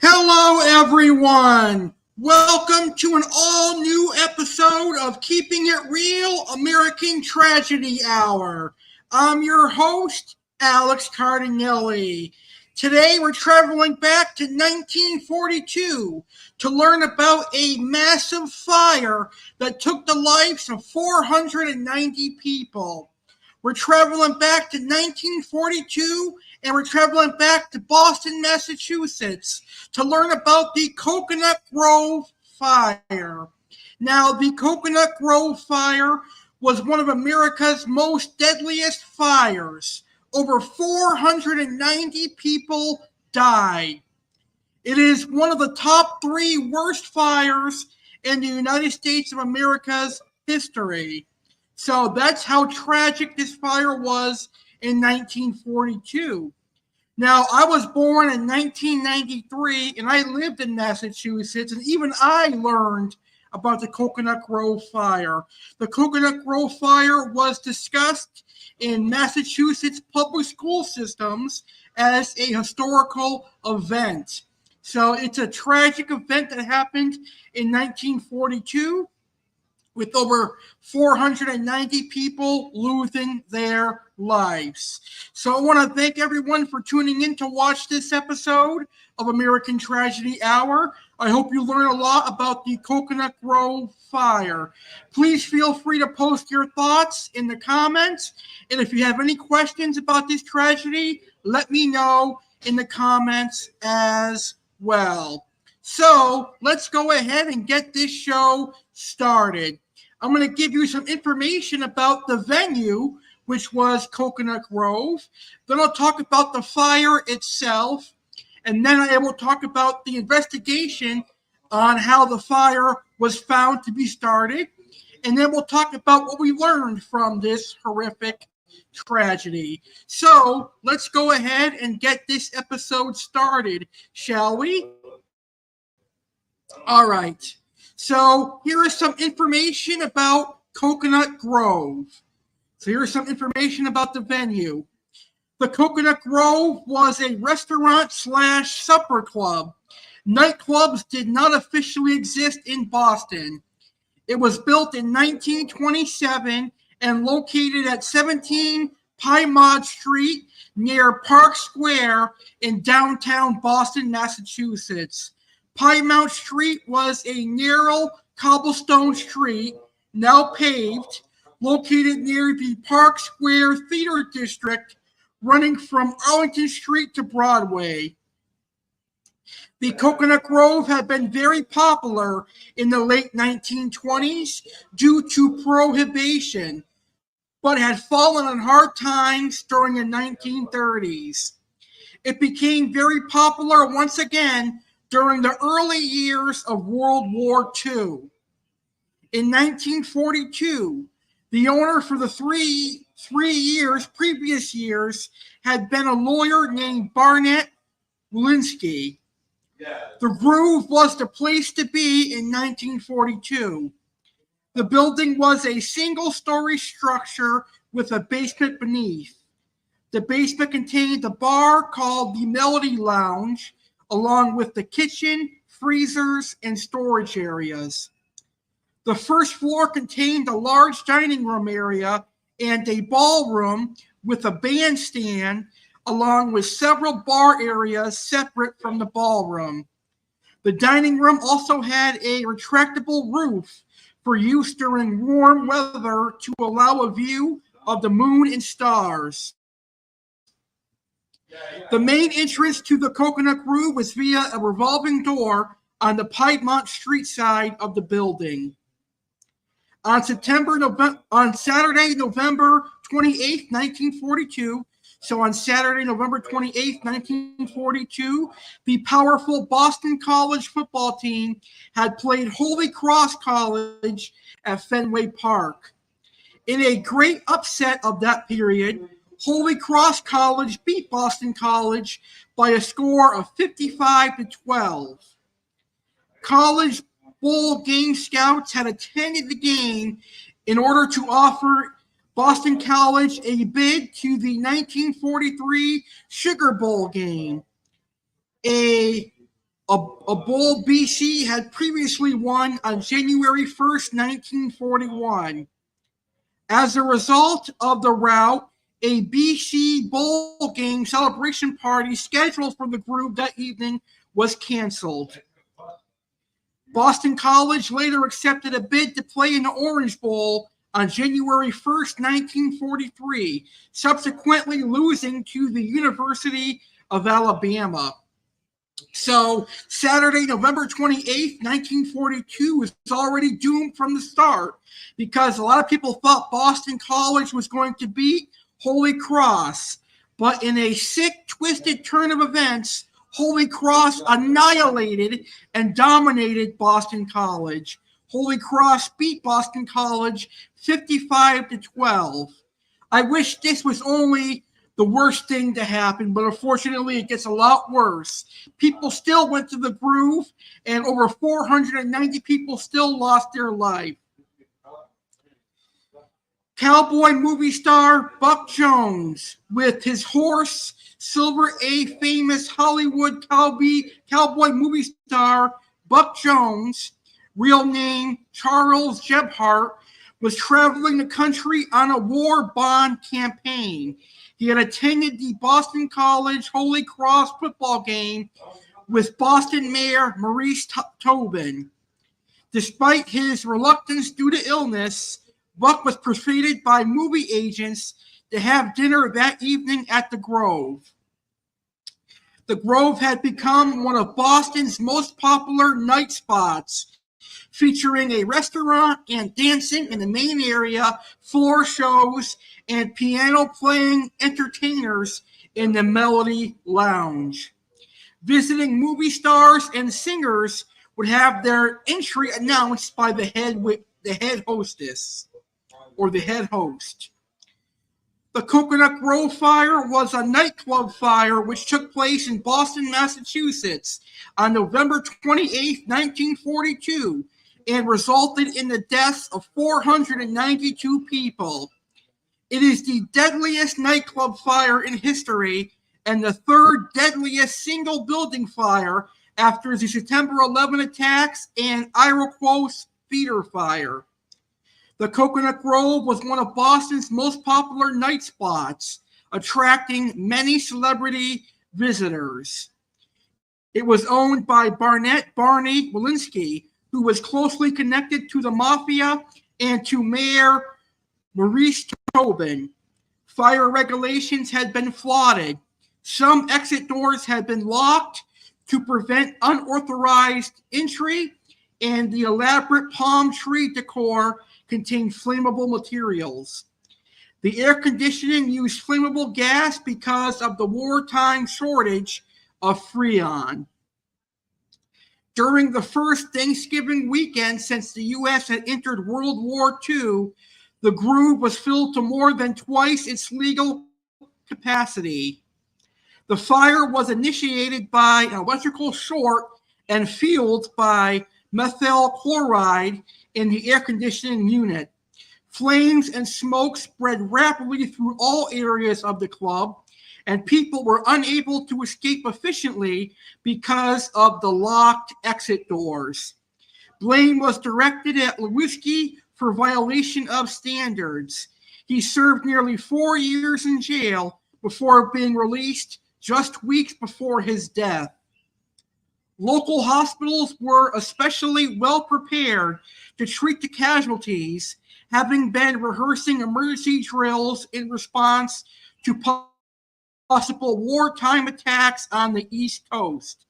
Hello, everyone. Welcome to an all-new episode of Keeping It Real American Tragedy Hour. I'm your host, Alex Cardinale. Today, we're traveling back to 1942 to learn about a massive fire that took the lives of 490 people. We're traveling back to 1942, and we're traveling back to Boston, Massachusetts, to learn about the Cocoanut Grove fire. Now, the Cocoanut Grove fire was one of America's most deadliest fires. Over 490 people died. It is one of the top 3 worst fires in the United States of America's history. So that's how tragic this fire was in 1942. Now, I was born in 1993, and I lived in Massachusetts, and even I learned about the Cocoanut Grove fire. The Cocoanut Grove fire was discussed in Massachusetts public school systems as a historical event. So it's a tragic event that happened in 1942. With over 490 people losing their lives. So I want to thank everyone for tuning in to watch this episode of American Tragedy Hour. I hope you learn a lot about the Cocoanut Grove fire. Please feel free to post your thoughts in the comments. And if you have any questions about this tragedy, let me know in the comments as well. So let's go ahead and get this show started. I'm going to give you some information about the venue, which was Cocoanut Grove. Then I'll talk about the fire itself. And then I will talk about the investigation on how the fire was found to be started. And then we'll talk about what we learned from this horrific tragedy. So let's go ahead and get this episode started, shall we? All right. So here is some information about Cocoanut Grove. So here's some information about the venue. The Cocoanut Grove was a restaurant/supper club. Nightclubs did not officially exist in Boston. It was built in 1927 and located at 17 Piedmont Street near Park Square in downtown Boston, Massachusetts. Piedmont Street was a narrow cobblestone street, now paved, located near the Park Square Theatre District, running from Arlington Street to Broadway. The Cocoanut Grove had been very popular in the late 1920s due to prohibition, but had fallen on hard times during the 1930s. It became very popular once again during the early years of World War II. In 1942, the owner for the three previous years had been a lawyer named Barnett Walensky. The Grove was the place to be in 1942. The building was a single-story structure with a basement beneath. The basement contained a bar called the Melody Lounge, along with the kitchen, freezers, and storage areas. The first floor contained a large dining room area and a ballroom with a bandstand, along with several bar areas separate from the ballroom. The dining room also had a retractable roof for use during warm weather to allow a view of the moon and stars. The main entrance to the Cocoanut Grove was via a revolving door on the Piedmont Street side of the building. On Saturday, November 28, 1942, on Saturday, November 28, 1942, the powerful Boston College football team had played Holy Cross College at Fenway Park. In a great upset of that period, Holy Cross College beat Boston College by a score of 55-12. College Bowl game scouts had attended the game in order to offer Boston College a bid to the 1943 Sugar Bowl game, a bowl BC had previously won on January 1st, 1941. As a result of the rout, a BC bowl game celebration party scheduled for the group that evening was canceled. Boston College later accepted a bid to play in the Orange Bowl on January 1st, 1943, subsequently losing to the University of Alabama. So Saturday, November 28th, 1942 was already doomed from the start because a lot of people thought Boston College was going to beat Holy Cross. But in a sick, twisted turn of events, Holy Cross annihilated and dominated Boston College. Holy Cross beat Boston College 55-12. I wish this was only the worst thing to happen, but unfortunately it gets a lot worse. People still went to the Grove, and over 490 people still lost their life. Cowboy movie star Buck Jones, with his horse, Silver A, famous Hollywood cowboy movie star Buck Jones, real name Charles Gebhardt, was traveling the country on a war bond campaign. He had attended the Boston College Holy Cross football game with Boston Mayor Maurice Tobin. Despite his reluctance due to illness, Buck was persuaded by movie agents to have dinner that evening at the Grove. The Grove had become one of Boston's most popular night spots, featuring a restaurant and dancing in the main area, floor shows, and piano-playing entertainers in the Melody Lounge. Visiting movie stars and singers would have their entry announced by the head hostess or the head host. The Cocoanut Grove fire was a nightclub fire which took place in Boston, Massachusetts on November 28, 1942, and resulted in the deaths of 492 people. It is the deadliest nightclub fire in history and the third deadliest single building fire after the September 11 attacks and Iroquois Theatre fire. The Cocoanut Grove was one of Boston's most popular night spots, attracting many celebrity visitors. It was owned by Barnett Barney Walensky, who was closely connected to the mafia and to Mayor Maurice Tobin. Fire regulations had been flouted. Some exit doors had been locked to prevent unauthorized entry, and the elaborate palm tree decor contained flammable materials. The air conditioning used flammable gas because of the wartime shortage of Freon. During the first Thanksgiving weekend since the U.S. had entered World War II, the Grove was filled to more than twice its legal capacity. The fire was initiated by an electrical short and fueled by methyl chloride in the air conditioning unit. Flames and smoke spread rapidly through all areas of the club, and people were unable to escape efficiently because of the locked exit doors. Blame was directed at Lewinsky for violation of standards. He served nearly 4 years in jail before being released just weeks before his death. Local hospitals were especially well prepared to treat the casualties, having been rehearsing emergency drills in response to possible wartime attacks on the East Coast.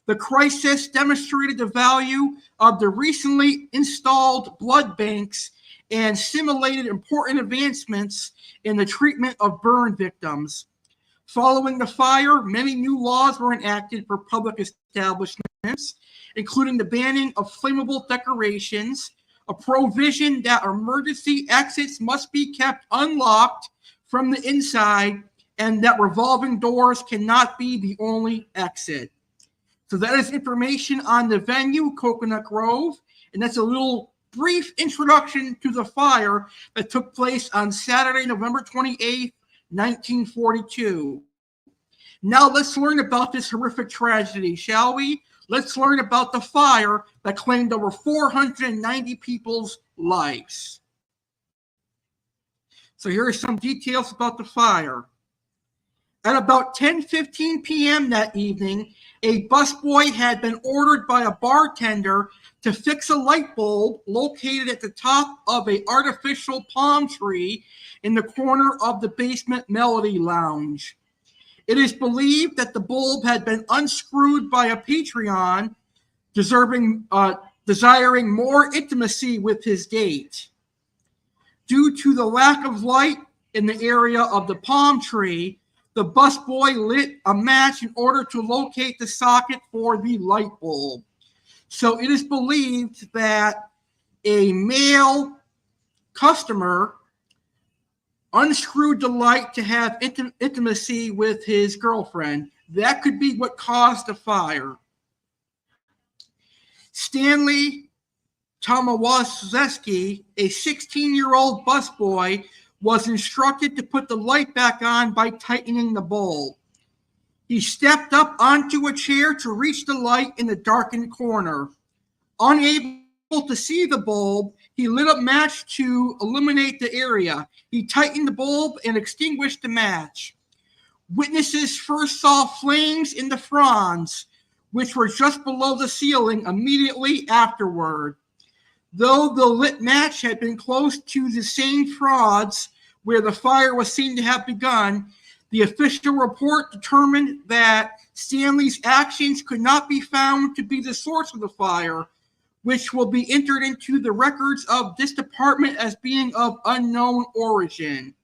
The crisis demonstrated the value of the recently installed blood banks and stimulated important advancements in the treatment of burn victims. Following the fire, many new laws were enacted for public establishments, including the banning of flammable decorations, a provision that emergency exits must be kept unlocked from the inside, and that revolving doors cannot be the only exit. So that is information on the venue, Cocoanut Grove, and that's a little brief introduction to the fire that took place on Saturday, November 28th, 1942. Now let's learn about this horrific tragedy, shall we? Let's learn about the fire that claimed over 490 people's lives. So here are some details about the fire. At about 10:15 p.m. that evening, a busboy had been ordered by a bartender to fix a light bulb located at the top of an artificial palm tree in the corner of the basement Melody Lounge. It is believed that the bulb had been unscrewed by a Patreon desiring more intimacy with his date. Due to the lack of light in the area of the palm tree, the busboy lit a match in order to locate the socket for the light bulb. So it is believed that a male customer unscrewed the light to have intimacy with his girlfriend. That could be what caused the fire. Stanley Tomaszewski, a 16-year-old busboy, was instructed to put the light back on by tightening the bulb. He stepped up onto a chair to reach the light in the darkened corner. Unable to see the bulb, he lit a match to illuminate the area. He tightened the bulb and extinguished the match. Witnesses first saw flames in the fronds, which were just below the ceiling immediately afterward. Though the lit match had been close to the same frauds where the fire was seen to have begun, the official report determined that Stanley's actions could not be found to be the source of the fire, which will be entered into the records of this department as being of unknown origin.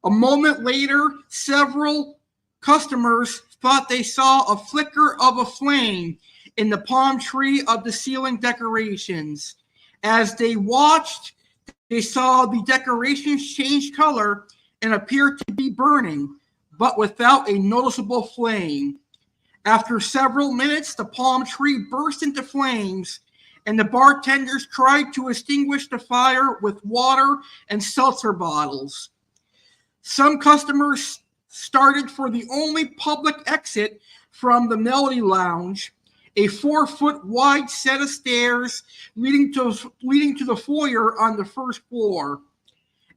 A moment later, several customers thought they saw a flicker of a flame in the palm tree of the ceiling decorations. As they watched, they saw the decorations change color and appear to be burning, but without a noticeable flame. After several minutes, the palm tree burst into flames, and the bartenders tried to extinguish the fire with water and seltzer bottles. Some customers started for the only public exit from the Melody Lounge, a 4-foot wide set of stairs leading to the foyer on the first floor.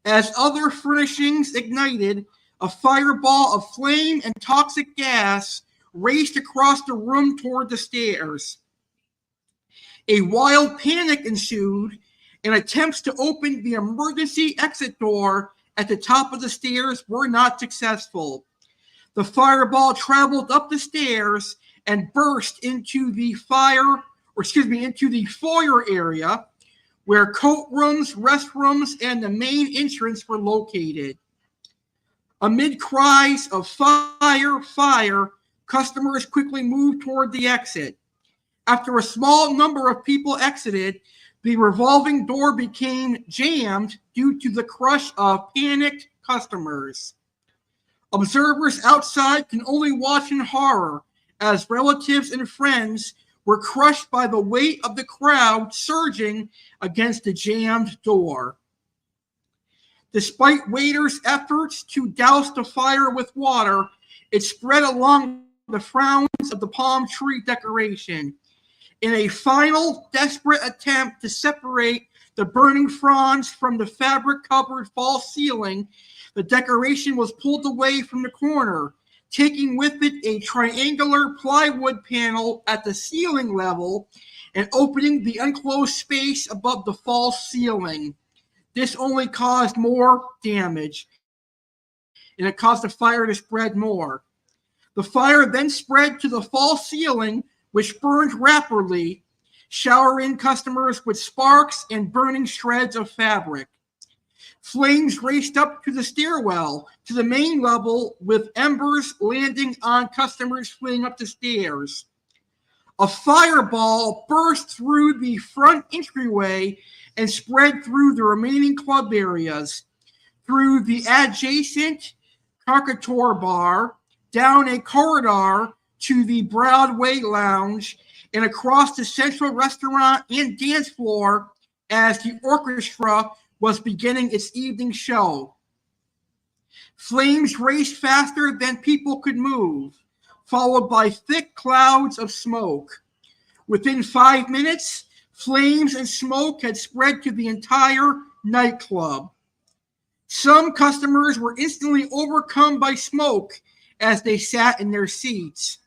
As other furnishings ignited, a fireball of flame and toxic gas raced across the room toward the stairs. A wild panic ensued, and attempts to open the emergency exit door at the top of the stairs were not successful. The fireball traveled up the stairs and burst into the foyer area where coat rooms, restrooms, and the main entrance were located. Amid cries of fire, fire, customers quickly moved toward the exit. After a small number of people exited, the revolving door became jammed due to the crush of panicked customers. Observers outside can only watch in horror as relatives and friends were crushed by the weight of the crowd surging against the jammed door. Despite waiters' efforts to douse the fire with water, it spread along the fronds of the palm tree decoration. In a final, desperate attempt to separate the burning fronds from the fabric-covered false ceiling, the decoration was pulled away from the corner, taking with it a triangular plywood panel at the ceiling level and opening the enclosed space above the false ceiling. This only caused more damage, and it caused the fire to spread more. The fire then spread to the false ceiling, which burned rapidly, showering customers with sparks and burning shreds of fabric. Flames raced up to the stairwell to the main level, with embers landing on customers fleeing up the stairs. A fireball burst through the front entryway and spread through the remaining club areas, through the adjacent Cocoanut Bar, down a corridor to the Broadway Lounge, and across the central restaurant and dance floor as the orchestra was beginning its evening show. Flames raced faster than people could move, followed by thick clouds of smoke. Within 5 minutes, flames and smoke had spread to the entire nightclub. Some customers were instantly overcome by smoke as they sat in their seats.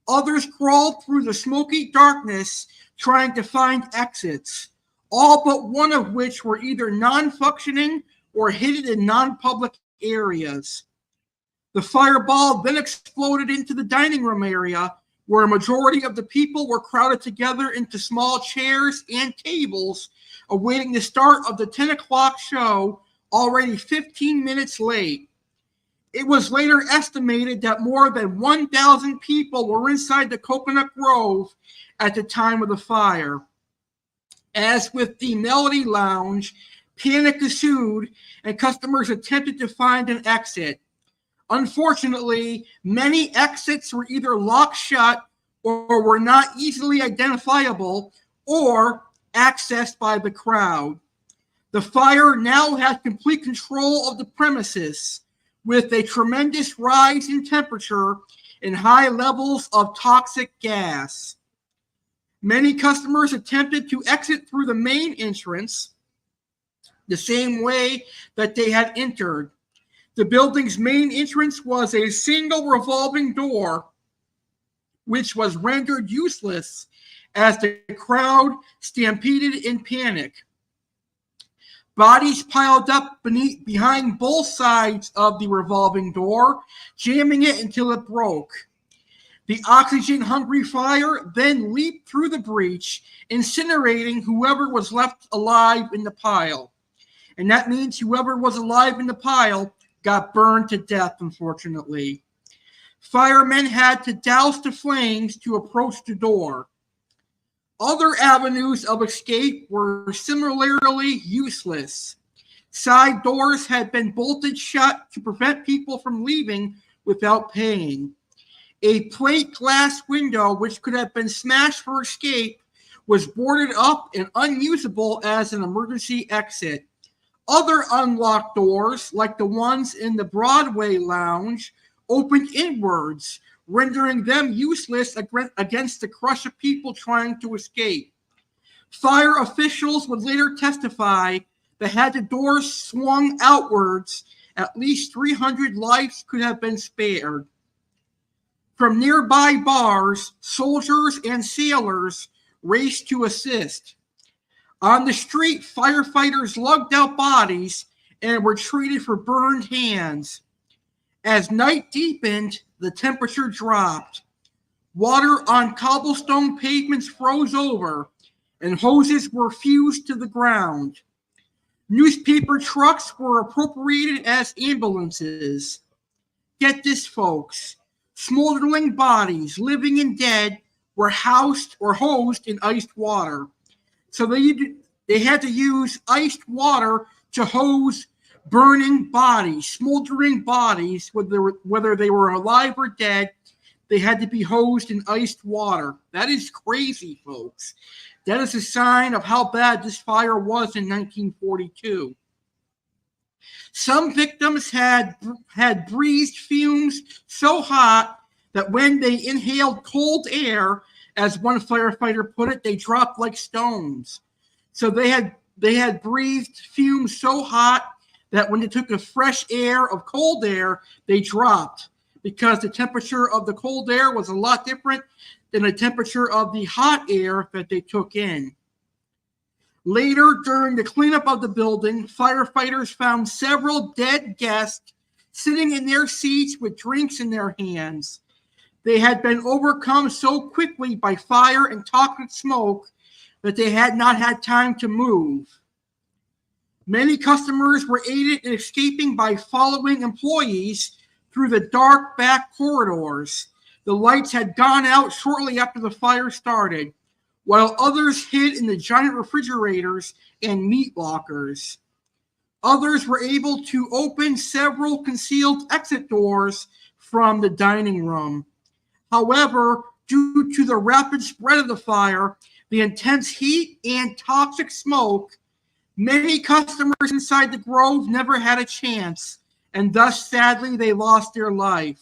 Others crawled through the smoky darkness trying to find exits, all but one of which were either non-functioning or hidden in non-public areas. The fireball then exploded into the dining room area, where a majority of the people were crowded together into small chairs and tables, awaiting the start of the 10 o'clock show, already 15 minutes late. It was later estimated that more than 1,000 people were inside the Cocoanut Grove at the time of the fire. As with the Melody Lounge, panic ensued and customers attempted to find an exit. Unfortunately, many exits were either locked shut or were not easily identifiable or accessed by the crowd. The fire now had complete control of the premises, with a tremendous rise in temperature and high levels of toxic gas. Many customers attempted to exit through the main entrance, the same way that they had entered. The building's main entrance was a single revolving door, which was rendered useless as the crowd stampeded in panic. Bodies piled up behind both sides of the revolving door, jamming it until it broke. The oxygen-hungry fire then leaped through the breach, incinerating whoever was left alive in the pile. And that means whoever was alive in the pile got burned to death, unfortunately. Firemen had to douse the flames to approach the door. Other avenues of escape were similarly useless. Side doors had been bolted shut to prevent people from leaving without paying. A plate glass window, which could have been smashed for escape, was boarded up and unusable as an emergency exit. Other unlocked doors, like the ones in the Broadway Lounge, opened inwards, rendering them useless against the crush of people trying to escape. Fire officials would later testify that had the doors swung outwards, at least 300 lives could have been spared. From nearby bars, soldiers and sailors raced to assist. On the street, firefighters lugged out bodies and were treated for burned hands. As night deepened, the temperature dropped. Water on cobblestone pavements froze over, and hoses were fused to the ground. Newspaper trucks were appropriated as ambulances. Get this, folks. Smoldering bodies, living and dead, were housed or hosed in iced water. So they had to use iced water to hose burning bodies, smoldering bodies, whether they were alive or dead. They had to be hosed in iced water. That is crazy, folks. That is a sign of how bad this fire was in 1942. Some victims had breathed fumes so hot that when they inhaled cold air, as one firefighter put it, they dropped like stones. So they had breathed fumes so hot that when they took a fresh air of cold air, they dropped, because the temperature of the cold air was a lot different than the temperature of the hot air that they took in. Later, during the cleanup of the building, firefighters found several dead guests sitting in their seats with drinks in their hands. They had been overcome so quickly by fire and toxic smoke that they had not had time to move. Many customers were aided in escaping by following employees through the dark back corridors. The lights had gone out shortly after the fire started, while others hid in the giant refrigerators and meat lockers. Others were able to open several concealed exit doors from the dining room. However, due to the rapid spread of the fire, the intense heat and toxic smoke, many customers inside the Grove never had a chance, and thus, sadly, they lost their life.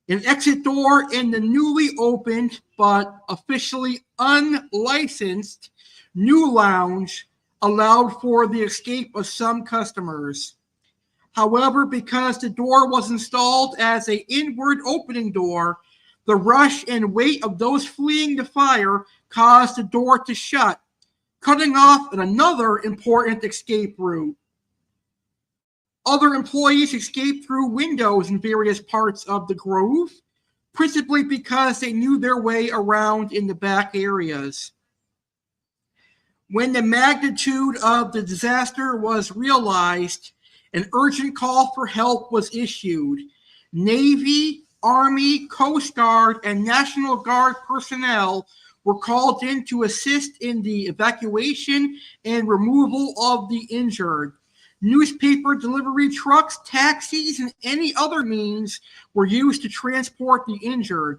An exit door in the newly opened but officially unlicensed new lounge allowed for the escape of some customers. However, because the door was installed as an inward opening door, the rush and weight of those fleeing the fire caused the door to shut, cutting off another important escape route. Other employees escaped through windows in various parts of the Grove, principally because they knew their way around in the back areas. When the magnitude of the disaster was realized, an urgent call for help was issued. Navy, Army, Coast Guard, and National Guard personnel were called in to assist in the evacuation and removal of the injured. Newspaper delivery trucks, taxis, and any other means were used to transport the injured.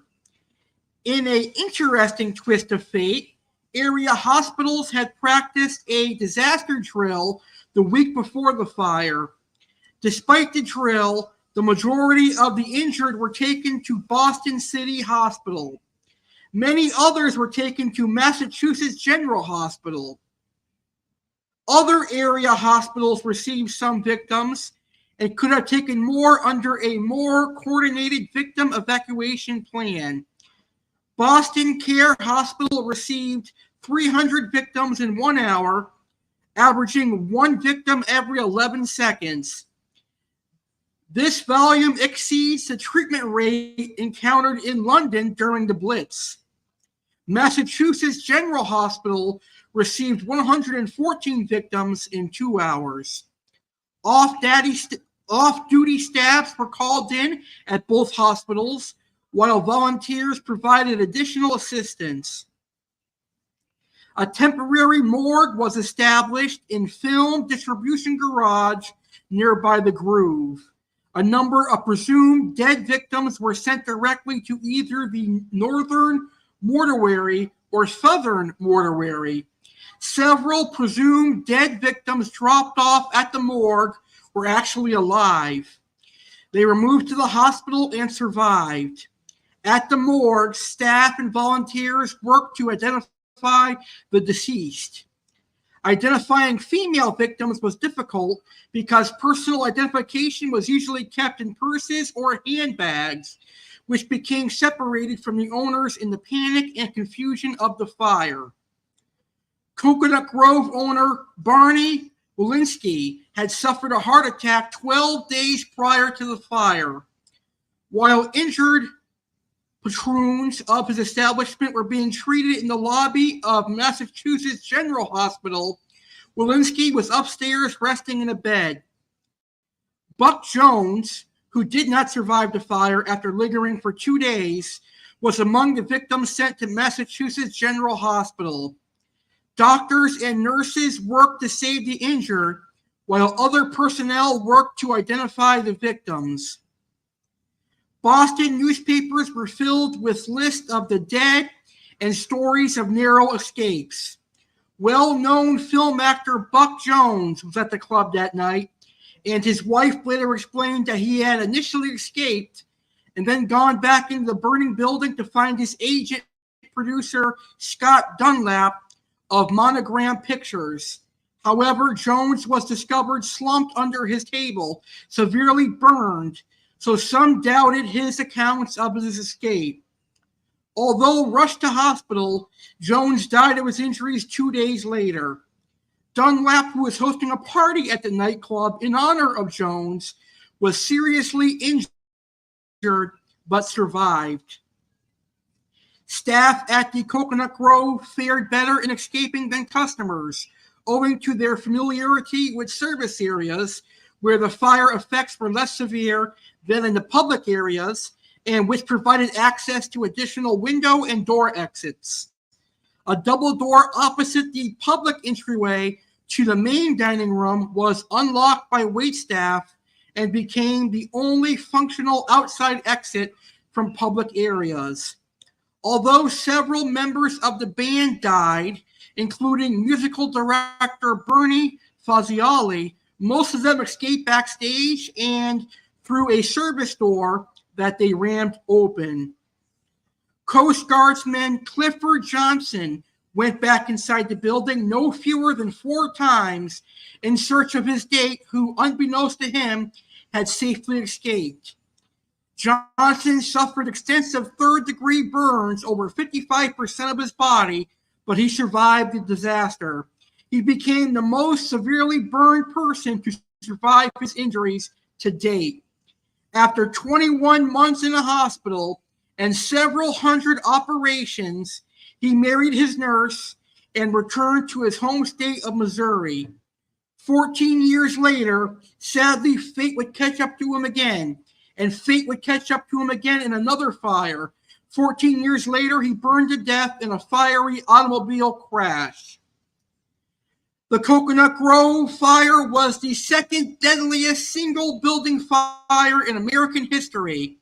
In an interesting twist of fate, area hospitals had practiced a disaster drill the week before the fire. Despite the drill, the majority of the injured were taken to Boston City Hospital. Many others were taken to Massachusetts General Hospital. Other area hospitals received some victims and could have taken more under a more coordinated victim evacuation plan. Boston Care Hospital received 300 victims in 1 hour, averaging one victim every 11 seconds. This volume exceeds the treatment rate encountered in London during the Blitz. Massachusetts General Hospital received 114 victims in 2 hours. Off-duty staffs were called in at both hospitals, while volunteers provided additional assistance. A temporary morgue was established in Film Distribution Garage nearby the Grove. A number of presumed dead victims were sent directly to either the Northern Mortuary or Southern Mortuary. Several presumed dead victims dropped off at the morgue were actually alive. They were moved to the hospital and survived. At the morgue, staff and volunteers worked to identify the deceased. Identifying female victims was difficult because personal identification was usually kept in purses or handbags, which became separated from the owners in the panic and confusion of the fire. Coconut Grove owner Barney Walensky had suffered a heart attack 12 days prior to the fire. While injured patrons of his establishment were being treated in the lobby of Massachusetts General Hospital, Walensky was upstairs resting in a bed. Buck Jones, who did not survive the fire after lingering for 2 days, was among the victims sent to Massachusetts General Hospital. Doctors and nurses worked to save the injured, while other personnel worked to identify the victims. Boston newspapers were filled with lists of the dead and stories of narrow escapes. Well-known film actor Buck Jones was at the club that night, and his wife later explained that he had initially escaped and then gone back into the burning building to find his agent, producer Scott Dunlap of Monogram Pictures. However, Jones was discovered slumped under his table, severely burned, so some doubted his accounts of his escape. Although rushed to hospital, Jones died of his injuries 2 days later. Dunlap, who was hosting a party at the nightclub in honor of Jones, was seriously injured but survived. Staff at the Cocoanut Grove fared better in escaping than customers, owing to their familiarity with service areas where the fire effects were less severe than in the public areas, and which provided access to additional window and door exits. A double door opposite the public entryway to the main dining room was unlocked by waitstaff and became the only functional outside exit from public areas. Although several members of the band died, including musical director Bernie Fazioli, most of them escaped backstage and through a service door that they rammed open. Coast Guardsman Clifford Johnson went back inside the building no fewer than 4 times in search of his date, who, unbeknownst to him, had safely escaped. Johnson suffered extensive third-degree burns over 55% of his body, but he survived the disaster. He became the most severely burned person to survive his injuries to date. After 21 months in a hospital and several hundred operations, he married his nurse and returned to his home state of Missouri. 14 years later, sadly, fate would catch up to him again, and fate would catch up to him again in another fire. 14 years later, he burned to death in a fiery automobile crash. The Cocoanut Grove fire was the second deadliest single building fire in American history.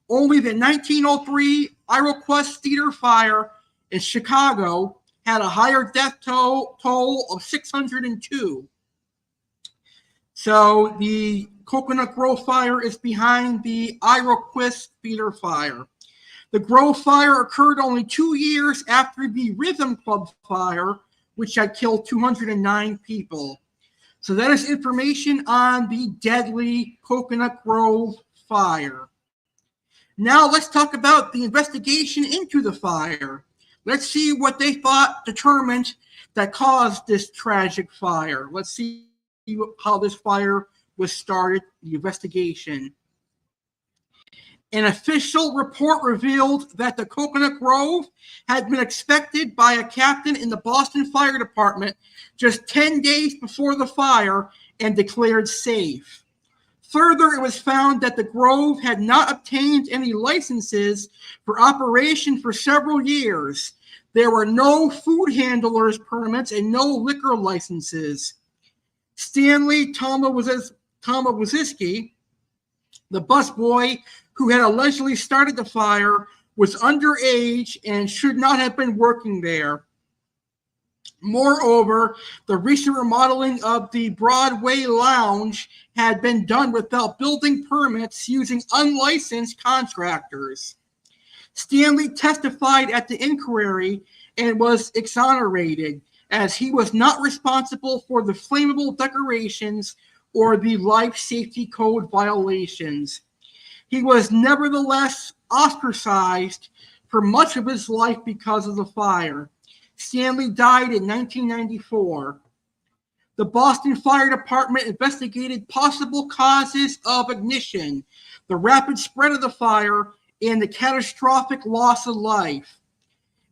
Only the 1903 Iroquois Theatre fire in Chicago had a higher death toll of 602. So the Cocoanut Grove fire is behind the Iroquois Theatre fire. The Grove fire occurred only 2 years after the Rhythm Club fire, which had killed 209 people. So that is information on the deadly Cocoanut Grove fire. Now let's talk about the investigation into the fire. Let's see what they thought determined that caused this tragic fire. Let's see how this fire was started, the investigation. An official report revealed that the Cocoanut Grove had been inspected by a captain in the Boston Fire Department just 10 days before the fire and declared safe. Further, it was found that the Grove had not obtained any licenses for operation for several years. There were no food handlers permits and no liquor licenses. Stanley Tomawaziski, the busboy who had allegedly started the fire, was underage and should not have been working there. Moreover, the recent remodeling of the Broadway Lounge had been done without building permits using unlicensed contractors. Stanley testified at the inquiry and was exonerated, as he was not responsible for the flammable decorations or the life safety code violations. He was nevertheless ostracized for much of his life because of the fire. Stanley died in 1994. The Boston Fire Department investigated possible causes of ignition, the rapid spread of the fire, and the catastrophic loss of life.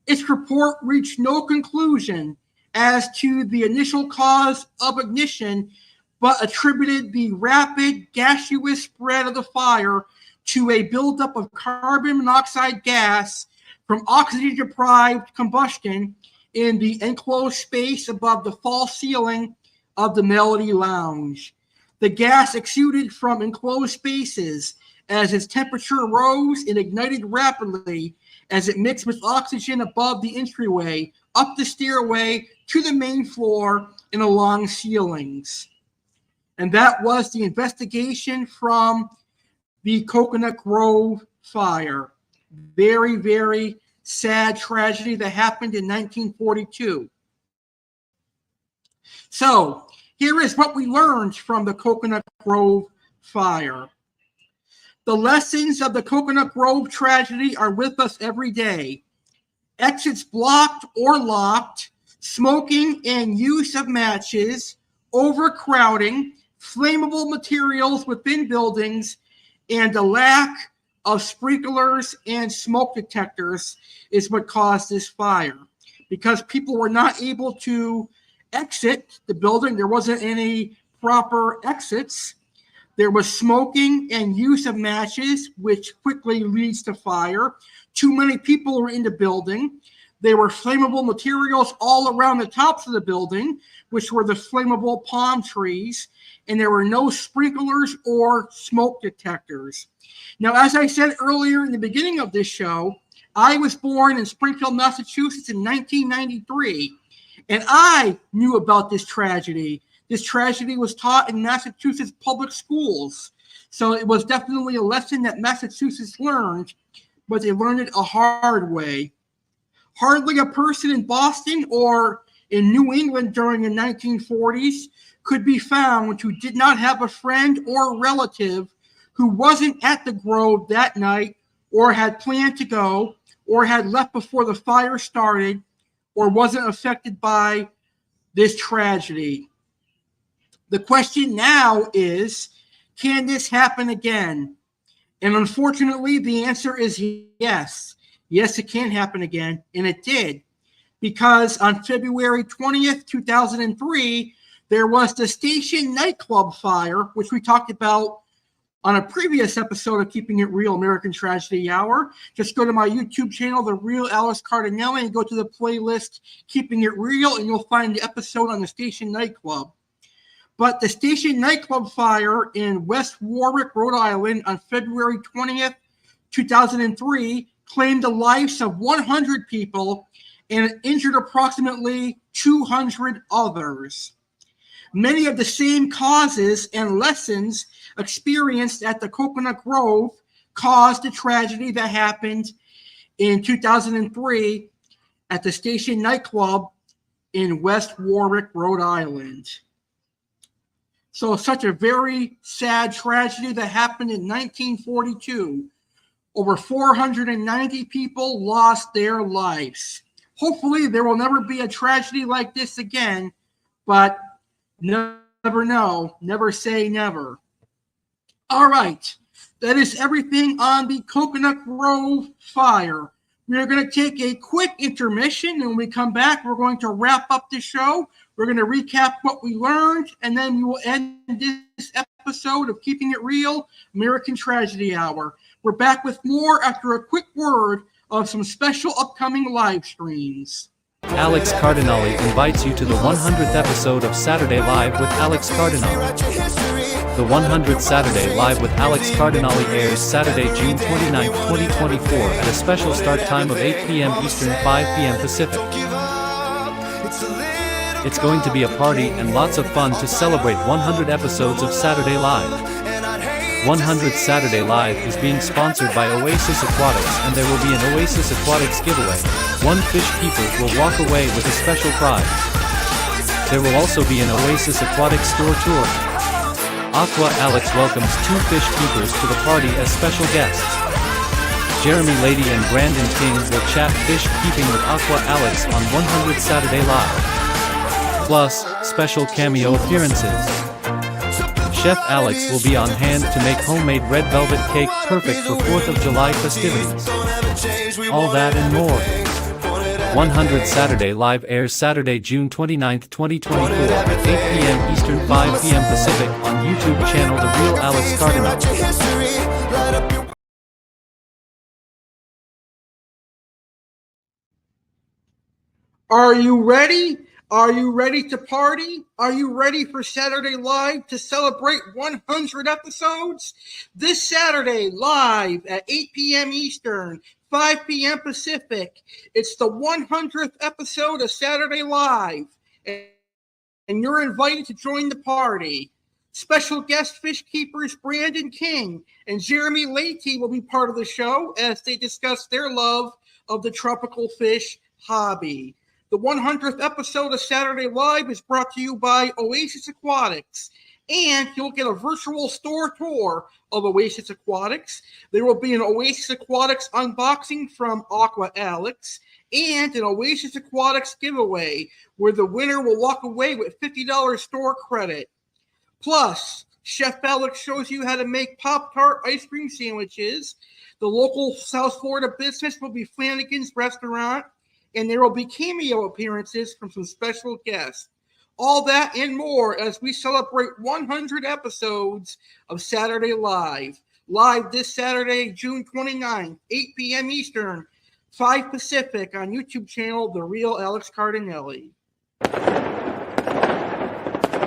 Its report reached no conclusion as to the initial cause of ignition, but attributed the rapid gaseous spread of the fire to a buildup of carbon monoxide gas from oxygen-deprived combustion in the enclosed space above the false ceiling of the Melody Lounge. The gas exuded from enclosed spaces as its temperature rose and ignited rapidly as it mixed with oxygen above the entryway, up the stairway, to the main floor, and along ceilings. And that was the investigation from the Cocoanut Grove fire. Very, very sad tragedy that happened in 1942. So, here is what we learned from the Cocoanut Grove fire. The lessons of the Cocoanut Grove tragedy are with us every day. Exits blocked or locked, smoking and use of matches, overcrowding, flammable materials within buildings, and a lack of sprinklers and smoke detectors is what caused this fire. Because people were not able to exit the building, there wasn't any proper exits. There was smoking and use of matches, which quickly leads to fire. Too many people were in the building. There were flammable materials all around the tops of the building, which were the flammable palm trees, and there were no sprinklers or smoke detectors. Now, as I said earlier in the beginning of this show, I was born in Springfield, Massachusetts in 1993, and I knew about this tragedy. This tragedy was taught in Massachusetts public schools. So it was definitely a lesson that Massachusetts learned, but they learned it a hard way. Hardly a person in Boston or in New England during the 1940s could be found who did not have a friend or relative who wasn't at the Grove that night or had planned to go or had left before the fire started or wasn't affected by this tragedy. The question now is, can this happen again? And unfortunately, the answer is yes. Yes, it can happen again, and it did. Because on February 20th, 2003, there was the Station nightclub fire, which we talked about on a previous episode of Keeping It Real American Tragedy Hour. Just go to my YouTube channel, The Real Alex Cardinale, and go to the playlist Keeping It Real, and you'll find the episode on the Station nightclub. But the Station nightclub fire in West Warwick, Rhode Island on February 20th, 2003 claimed the lives of 100 people and injured approximately 200 others. Many of the same causes and lessons experienced at the Cocoanut Grove caused the tragedy that happened in 2003 at the Station nightclub in West Warwick, Rhode Island. So such a very sad tragedy that happened in 1942. Over 490 people lost their lives. Hopefully there will never be a tragedy like this again, but never know, never say never. All right, that is everything on the Cocoanut Grove fire. We are going to take a quick intermission, and when we come back, we're going to wrap up the show. We're going to recap what we learned, and then we will end this episode of Keeping It Real American Tragedy Hour. We're back with more after a quick word of some special upcoming live streams. Alex Cardinale invites you to the 100th episode of Saturday Live with Alex Cardinale. The 100th Saturday Live with Alex Cardinale airs Saturday, June 29, 2024 at a special start time of 8 p.m. Eastern, 5 p.m. Pacific. It's going to be a party and lots of fun to celebrate 100 episodes of Saturday Live. 100th Saturday Live is being sponsored by Oasis Aquatics, and there will be an Oasis Aquatics giveaway. One fish keeper will walk away with a special prize. There will also be an Oasis Aquatics store tour. Aqua Alex welcomes 2 fish keepers to the party as special guests. Jeremy Lady and Brandon King will chat fish keeping with Aqua Alex on 100th Saturday Live. Plus, special cameo appearances. Chef Alex will be on hand to make homemade red velvet cake perfect for 4th of July festivities. All that and more. 100 Saturday Live airs Saturday, June 29, 2024 at 8 p.m. Eastern, 5 p.m. Pacific on YouTube channel The Real Alex Cardinale. Are you ready? Are you ready to party? Are you ready for Saturday Live to celebrate 100 episodes? This Saturday, live at 8 p.m. Eastern, 5 p.m. Pacific, it's the 100th episode of Saturday Live, and you're invited to join the party. Special guest fish keepers Brandon King and Jeremy Leahy will be part of the show as they discuss their love of the tropical fish hobby. The 100th episode of Saturday Live is brought to you by Oasis Aquatics, and you'll get a virtual store tour of Oasis Aquatics. There will be an Oasis Aquatics unboxing from Aqua Alex and an Oasis Aquatics giveaway where the winner will walk away with $50 store credit. Plus, Chef Alex shows you how to make Pop-Tart ice cream sandwiches. The local South Florida business will be Flanagan's Restaurant, and there will be cameo appearances from some special guests. All that and more as we celebrate 100 episodes of Saturday Live. Live this Saturday, June 29th, 8 p.m. Eastern, 5 Pacific on YouTube channel The Real Alex Cardinale.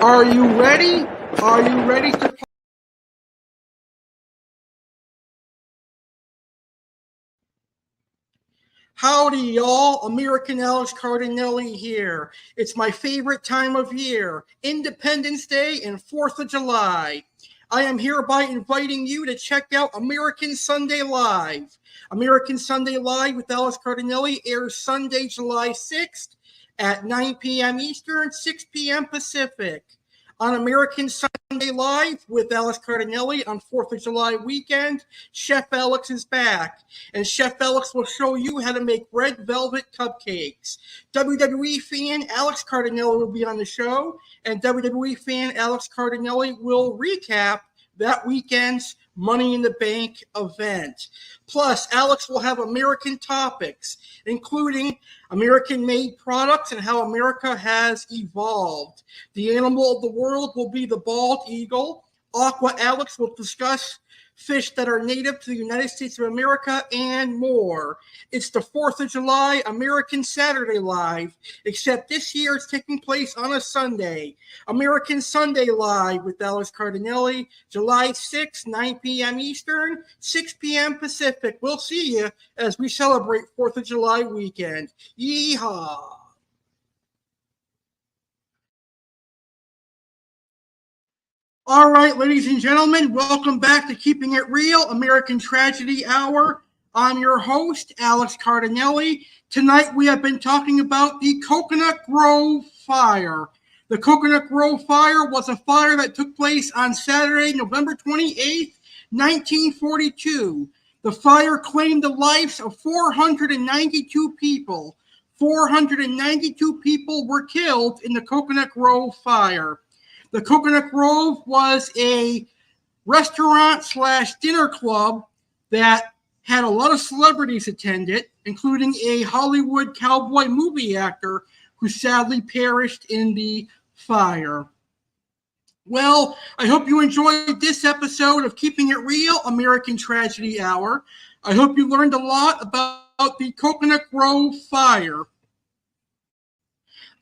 Are you ready? Are you ready to Howdy, y'all. American Alex Cardinale here. It's my favorite time of year, Independence Day and 4th of July. I am hereby inviting you to check out American Sunday Live. American Sunday Live with Alex Cardinale airs Sunday, July 6th at 9 p.m. Eastern, 6 p.m. Pacific. On American Sunday Live with Alex Cardinale on 4th of July weekend, Chef Alex is back, and Chef Alex will show you how to make red velvet cupcakes. WWE fan Alex Cardinale will be on the show, and WWE fan Alex Cardinale will recap that weekend's Money in the Bank event. Plus, Alex will have American topics, including American-made products and how America has evolved. The animal of the world will be the bald eagle. Aqua Alex will discuss fish that are native to the United States of America and more. It's the 4th of July American Saturday Live, except this year it's taking place on a Sunday. American Sunday Live with Alex Cardinale, July 6, 9 p.m. Eastern, 6 p.m. Pacific. We'll see you as we celebrate 4th of July weekend. Yeehaw! All right, ladies and gentlemen, welcome back to Keeping It Real, American Tragedy Hour. I'm your host, Alex Cardinale. Tonight we have been talking about the Cocoanut Grove fire. The Cocoanut Grove fire was a fire that took place on Saturday, November 28th, 1942. The fire claimed the lives of 492 people. 492 people were killed in the Cocoanut Grove fire. The Cocoanut Grove was a restaurant/dinner club that had a lot of celebrities attend it, including a Hollywood cowboy movie actor who sadly perished in the fire. Well, I hope you enjoyed this episode of Keeping It Real, American Tragedy Hour. I hope you learned a lot about the Cocoanut Grove fire.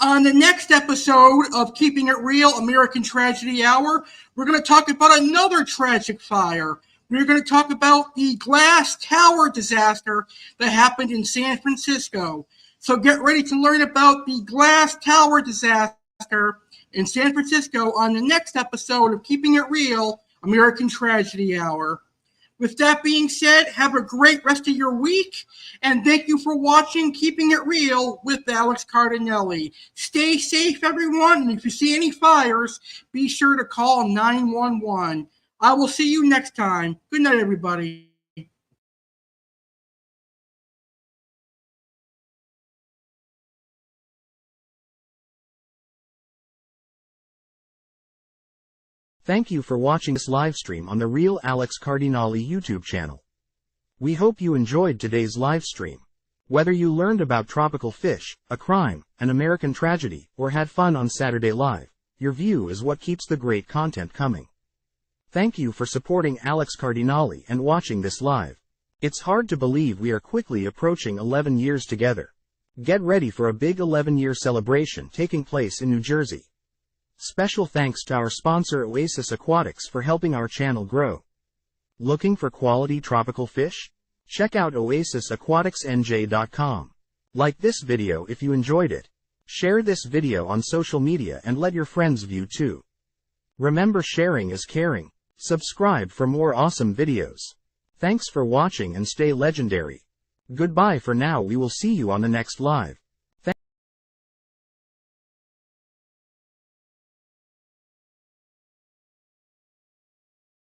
On the next episode of Keeping It Real, American Tragedy Hour, we're going to talk about another tragic fire. We're going to talk about the glass tower disaster that happened in San Francisco. So get ready to learn about the glass tower disaster in San Francisco on the next episode of Keeping It Real, American Tragedy Hour. With that being said, have a great rest of your week, and thank you for watching Keeping It Real with Alex Cardinale. Stay safe, everyone, and if you see any fires, be sure to call 911. I will see you next time. Good night, everybody. Thank you for watching this live stream on the Real Alex Cardinale YouTube channel. We hope you enjoyed today's live stream. Whether you learned about tropical fish, a crime, an American tragedy, or had fun on Saturday Live, your view is what keeps the great content coming. Thank you for supporting Alex Cardinale and watching this live. It's hard to believe we are quickly approaching 11 years together. Get ready for a big 11-year celebration taking place in New Jersey. Special thanks to our sponsor Oasis Aquatics for helping our channel grow. Looking for quality tropical fish? Check out oasisaquaticsnj.com. Like this video if you enjoyed it. Share this video on social media and let your friends view too. Remember, sharing is caring. Subscribe for more awesome videos. Thanks for watching and stay legendary. Goodbye for now. We will see you on the next live.